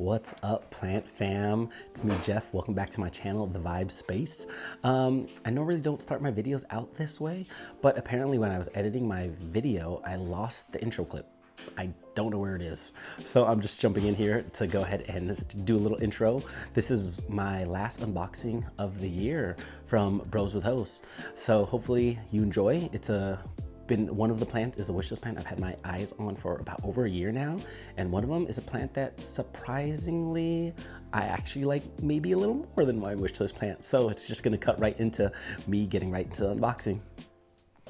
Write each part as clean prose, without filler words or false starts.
What's up, plant fam? It's me, Jeff. Welcome back to my channel, The Vibe Space. I normally don't start my videos out this way, but apparently when I was editing my video, I lost the intro clip. I don't know where it is. So I'm just jumping in here to go ahead and do a little intro. This is my last unboxing of the year from Bros with Hoes. So hopefully you enjoy. One of the plants is a wishlist plant I've had my eyes on for about over a year now, and one of them is a plant that surprisingly I actually like maybe a little more than my wishlist plant. So it's just gonna cut right into me getting right into unboxing.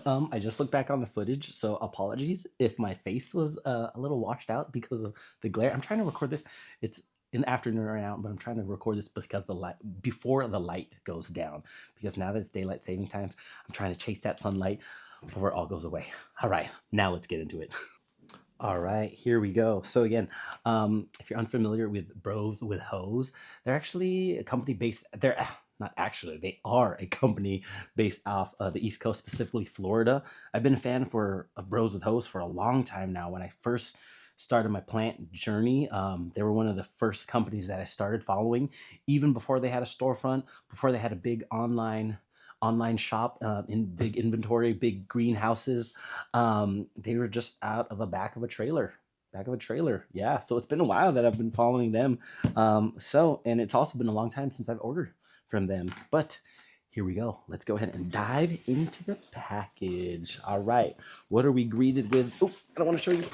I just looked back on the footage, so apologies if my face was a little washed out because of the glare. I'm trying to record this. It's in the afternoon right now, but I'm trying to record this because before the light goes down, because now that it's daylight saving times, I'm trying to chase that sunlight before it all goes away. All right, now let's get into it. All right, here we go. So again, if you're unfamiliar with Bros with Hoes, they're actually a company based, they're not actually, they are a company based off the East Coast, specifically Florida. I've been a fan of Bros with Hoes for a long time now. When I first started my plant journey, they were one of the first companies that I started following, even before they had a storefront, before they had a big online shop, in big inventory, big greenhouses. They were just out of a back of a trailer. Yeah. So it's been a while that I've been following them. And it's also been a long time since I've ordered from them. But here we go. Let's go ahead and dive into the package. All right. What are we greeted with? Oh, I don't want to show you.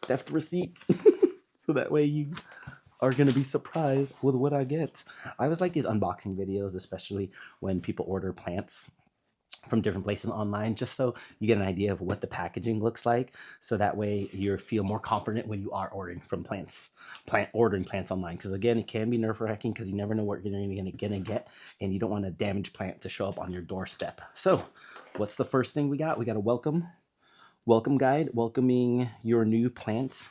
Theft receipt. So that way you are going to be surprised with what I get. I always like these unboxing videos, especially when people order plants from different places online, just so you get an idea of what the packaging looks like. So that way you feel more confident when you are ordering plants online. Because again, it can be nerve-wracking because you never know what you're gonna get, and you don't want a damaged plant to show up on your doorstep. So what's the first thing we got? We got a welcome guide welcoming your new plants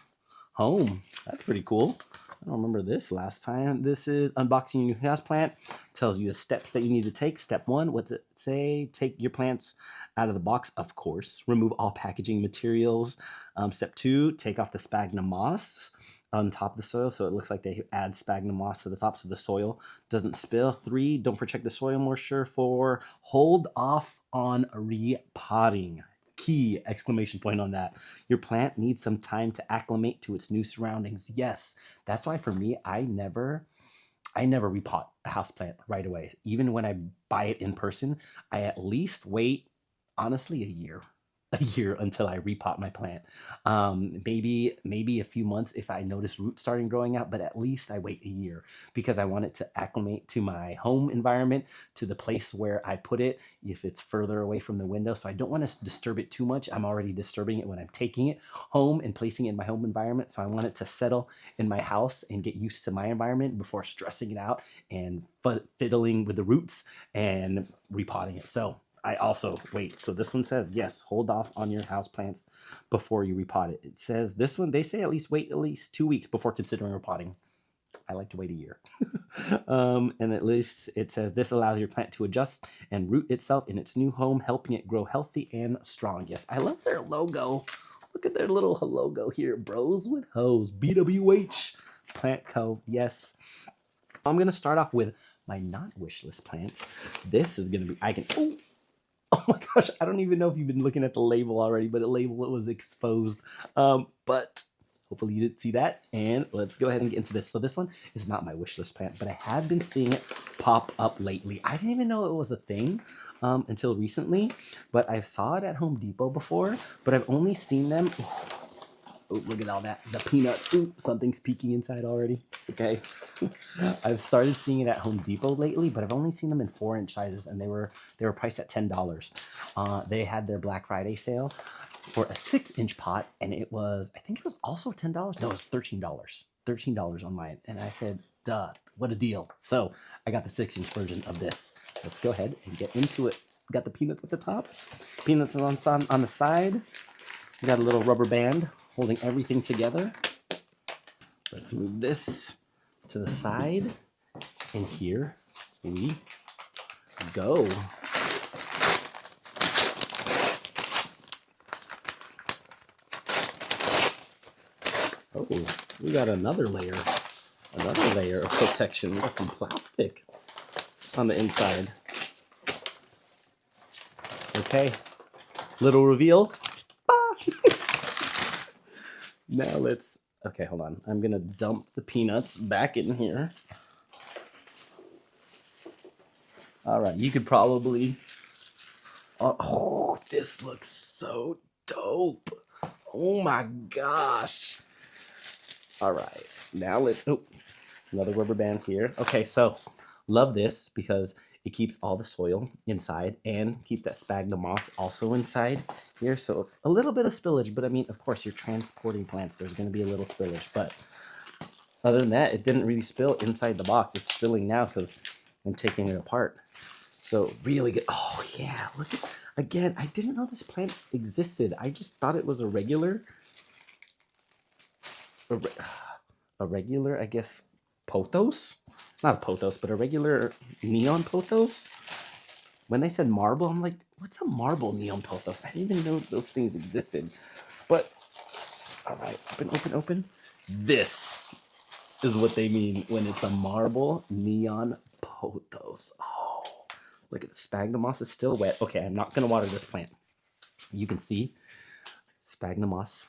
home. That's pretty cool. I don't remember this last time. This is unboxing your new houseplant. Tells you the steps that you need to take. Step 1, what's it say? Take your plants out of the box, of course. Remove all packaging materials. Step 2, take off the sphagnum moss on top of the soil, so it looks like they add sphagnum moss to the top so the soil doesn't spill. 3, don't protect the soil moisture. 4, hold off on repotting. Key exclamation point on that. Your plant needs some time to acclimate to its new surroundings. Yes, that's why for me, I never repot a houseplant right away. Even when I buy it in person, I at least wait, honestly, a year until I repot my plant. Maybe a few months if I notice roots starting growing out, but at least I wait a year because I want it to acclimate to my home environment, to the place where I put it, if it's further away from the window. So I don't want to disturb it too much. I'm already disturbing it when I'm taking it home and placing it in my home environment. So I want it to settle in my house and get used to my environment before stressing it out and fiddling with the roots and repotting it. So I also wait. So this one says, yes, hold off on your house plants before you repot it. It says this one, they say wait at least 2 weeks before considering repotting. I like to wait a year. And at least it says this allows your plant to adjust and root itself in its new home, helping it grow healthy and strong. Yes, I love their logo. Look at their little logo here. Bros with Hoes, BWH Plant Co. Yes. I'm going to start off with my not wish list plants. This is going to be, oh my gosh, I don't even know if you've been looking at the label already, but the label was exposed. But hopefully you didn't see that. And let's go ahead and get into this. So this one is not my wish list plant, but I have been seeing it pop up lately. I didn't even know it was a thing until recently, but I saw it at Home Depot before, but I've only seen them. Oh, look at all that. The peanuts. Ooh, something's peeking inside already. Okay. I've started seeing it at Home Depot lately, but I've only seen them in 4-inch sizes, and they were priced at $10. They had their Black Friday sale for a 6-inch pot, and I think it was also $10. No, it was $13. $13 online. And I said, duh, what a deal. So I got the 6-inch version of this. Let's go ahead and get into it. Got the peanuts at the top, peanuts on the side. We got a little rubber band holding everything together. Let's move this to the side, and here we go. Oh, we got another layer of protection. We got some plastic on the inside. Okay, little reveal. Now let's, okay, hold on. I'm gonna dump the peanuts back in here. All right, you could probably, oh, this looks so dope. Oh my gosh. All right, now let's, oh, another rubber band here. Okay, so love this because it keeps all the soil inside and keep that sphagnum moss also inside here. So a little bit of spillage, but I mean, of course, you're transporting plants. There's going to be a little spillage, but other than that, it didn't really spill inside the box. It's spilling now because I'm taking it apart. So really good. Oh yeah, look at, again, I didn't know this plant existed. I just thought it was a regular, I guess, pothos. Not a pothos, but a regular neon pothos. When they said marble, I'm like, what's a marble neon pothos? I didn't even know those things existed. But, all right, open. This is what they mean when it's a marble neon pothos. Oh, look at the sphagnum moss is still wet. Okay, I'm not gonna water this plant. You can see sphagnum moss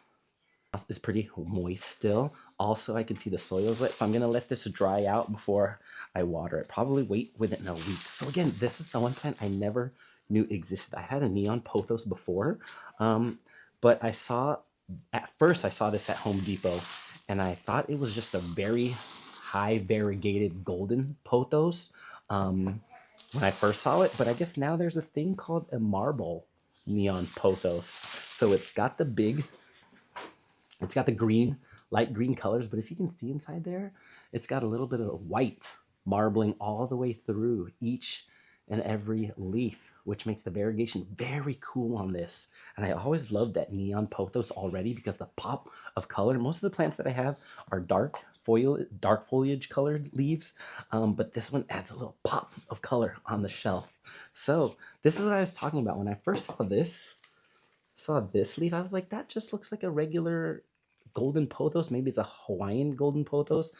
is pretty moist still. Also, I can see the soil is wet, so I'm gonna let this dry out before I water it. Probably wait within a week. So again, this is one plant I never knew existed. I had a neon pothos before, but at first I saw this at Home Depot, and I thought it was just a very high variegated golden pothos when I first saw it. But I guess now there's a thing called a marble neon pothos. So it's got the green, light green colors, but if you can see inside there, it's got a little bit of white marbling all the way through each and every leaf, which makes the variegation very cool on this. And I always loved that neon pothos already because the pop of color. Most of the plants that I have are dark foliage colored leaves, but this one adds a little pop of color on the shelf. So this is what I was talking about when I first saw this leaf. I was like, that just looks like a regular golden pothos. Maybe it's a Hawaiian golden pothos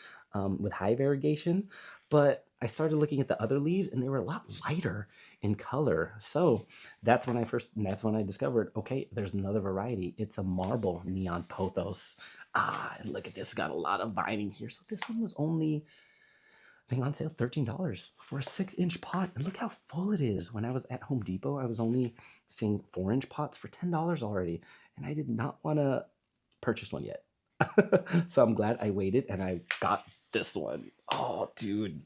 with high variegation. But I started looking at the other leaves and they were a lot lighter in color. So that's when I discovered, okay, there's another variety. It's a marble neon pothos. And look at this, got a lot of vining here. So this one was only, I think, on sale, $13 for a 6-inch pot. And look how full it is. When I was at Home Depot, I was only seeing 4-inch pots for $10 already. And I did not want to purchase one yet. So I'm glad I waited and I got this one. Oh, dude.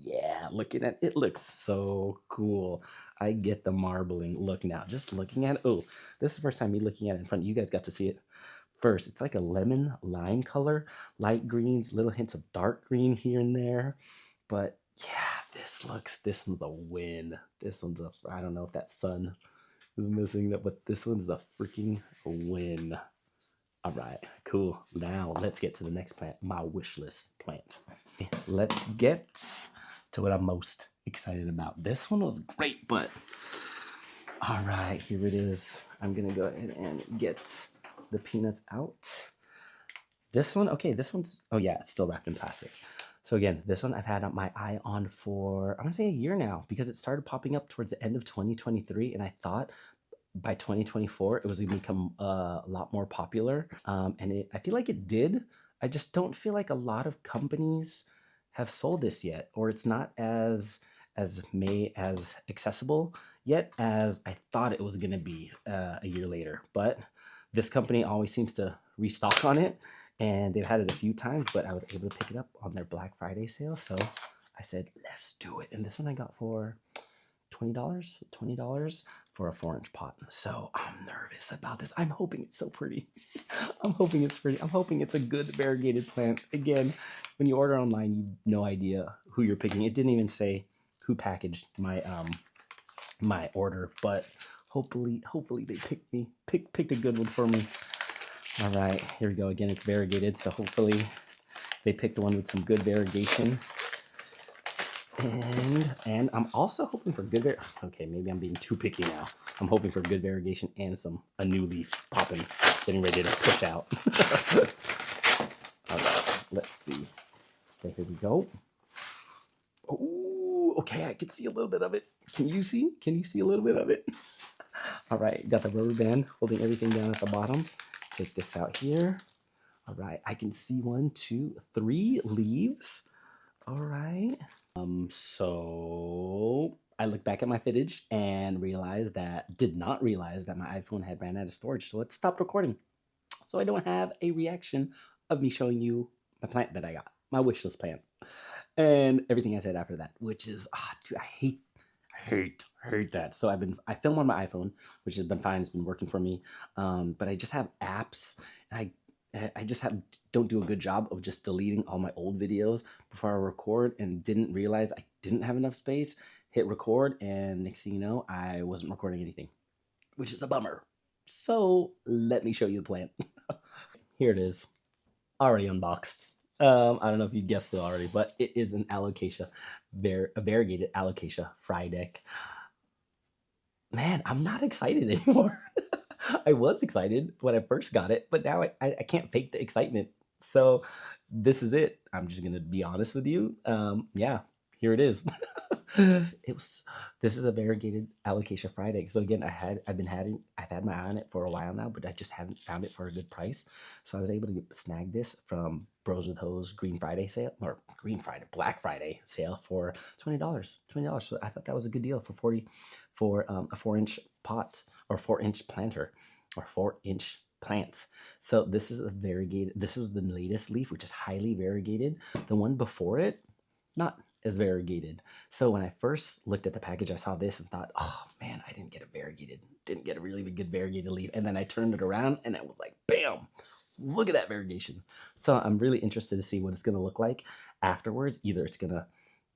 Yeah, looking at it looks so cool. I get the marbling look now. Just looking at it. Oh, this is the first time me looking at it in front. You guys got to see it first. It's like a lemon lime color, light greens, little hints of dark green here and there. But yeah, this one's a win. This one's I don't know if that sun is missing that, but this one's a freaking win. All right, cool. Now let's get to the next plant, my wish list plant. Let's get to what I'm most excited about. This one was great, but all right, here it is. I'm gonna go ahead and get the peanuts out. This one, okay, this one's, oh yeah, it's still wrapped in plastic. So again, this one I've had my eye on for, I'm gonna say a year now, because it started popping up towards the end of 2023, and I thought by 2024 it was going to become a lot more popular, and I feel like it did. I just don't feel like a lot of companies have sold this yet, or it's not as accessible yet as I thought it was going to be a year later. But this company always seems to restock on it, and they've had it a few times, but I was able to pick it up on their Black Friday sale, so I said, let's do it. And this one I got for $20 for a 4-inch pot. So I'm nervous about this. I'm hoping it's so pretty. I'm hoping it's pretty. I'm hoping it's a good variegated plant. Again, when you order online, you have no idea who you're picking. It didn't even say who packaged my my order, but hopefully they picked a good one for me. All right, here we go. Again, it's variegated, so hopefully they picked one with some good variegation. And I'm also hoping for good okay, maybe I'm being too picky now. I'm hoping for good variegation and a new leaf popping, getting ready to push out. Let's see. Okay, here we go. Oh, okay, I can see a little bit of it. Can you see? Can you see a little bit of it? All right, got the rubber band holding everything down at the bottom. Take this out here. All right, I can see 1, 2, 3 leaves. All right. So I looked back at my footage and did not realize that my iPhone had ran out of storage. So it stopped recording. So I don't have a reaction of me showing you my plant that I got, my wishlist plant, and everything I said after that, which is, dude, I hate that. So I film on my iPhone, which has been fine. It's been working for me. But I just have apps, and I just don't do a good job of just deleting all my old videos before I record, and didn't realize I didn't have enough space. Hit record, and next thing you know, I wasn't recording anything, which is a bummer. So let me show you the plant. Here it is, already unboxed. I don't know if you guessed it already, but it is an alocasia, a variegated alocasia fry deck. Man, I'm not excited anymore. I was excited when I first got it, but now I can't fake the excitement. So this is it. I'm just gonna be honest with you. Yeah, here it is. This is a variegated alocasia fried egg. So again, I've had my eye on it for a while now, but I just haven't found it for a good price. So I was able to snag this from Bros with Hose Black Friday sale for $20. So I thought that was a good deal for a 4-inch pot, or 4-inch planter, or 4-inch plant. So this is a variegated. This is the latest leaf, which is highly variegated. The one before it, not as variegated. So when I first looked at the package, I saw this and thought, oh man, I didn't get a really good variegated leaf. And then I turned it around and it was like, bam, look at that variegation. So I'm really interested to see what it's going to look like afterwards. Either it's going to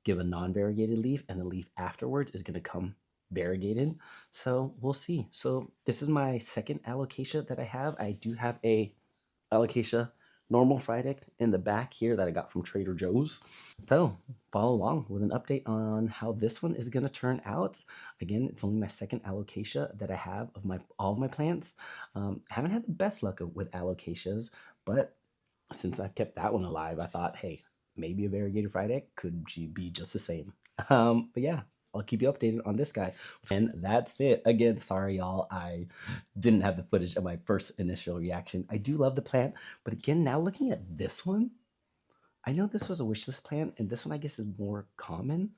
give a non-variegated leaf, and the leaf afterwards is going to come variegated. So we'll see. So this is my second alocasia that I have. I do have a alocasia normal fried egg in the back here that I got from Trader Joe's. So follow along with an update on how this one is going to turn out. Again, it's only my second alocasia that I have of all of my plants. Haven't had the best luck with alocasias, but since I've kept that one alive, I thought, hey, maybe a variegated fried egg could be just the same. But yeah, I'll keep you updated on this guy. And that's it. Again, sorry, y'all. I didn't have the footage of my first initial reaction. I do love the plant, but again, now looking at this one, I know this was a wishlist plant, and this one I guess is more common.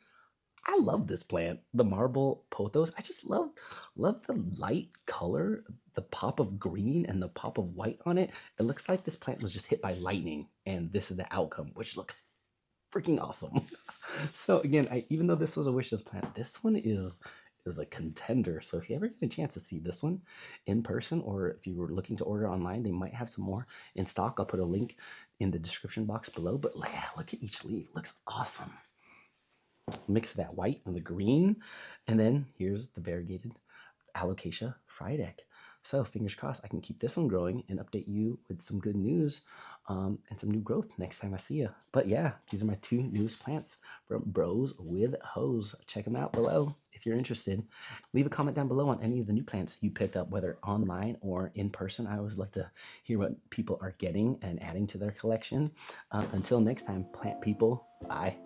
I love this plant, the marble pothos. I just love the light color, the pop of green and the pop of white on it. It looks like this plant was just hit by lightning, and this is the outcome, which looks freaking awesome. So again, even though this was a wishlist plant, this one is a contender. So if you ever get a chance to see this one in person, or if you were looking to order online, they might have some more in stock. I'll put a link in the description box below. But yeah, look at each leaf. It looks awesome. Mix that white and the green, and then here's the variegated alocasia fried egg. So fingers crossed I can keep this one growing and update you with some good news, and some new growth next time I see you. But yeah, these are my 2 newest plants from Bros with Hose. Check them out below if you're interested. Leave a comment down below on any of the new plants you picked up, whether online or in person. I always love to hear what people are getting and adding to their collection. Until next time, plant people, bye.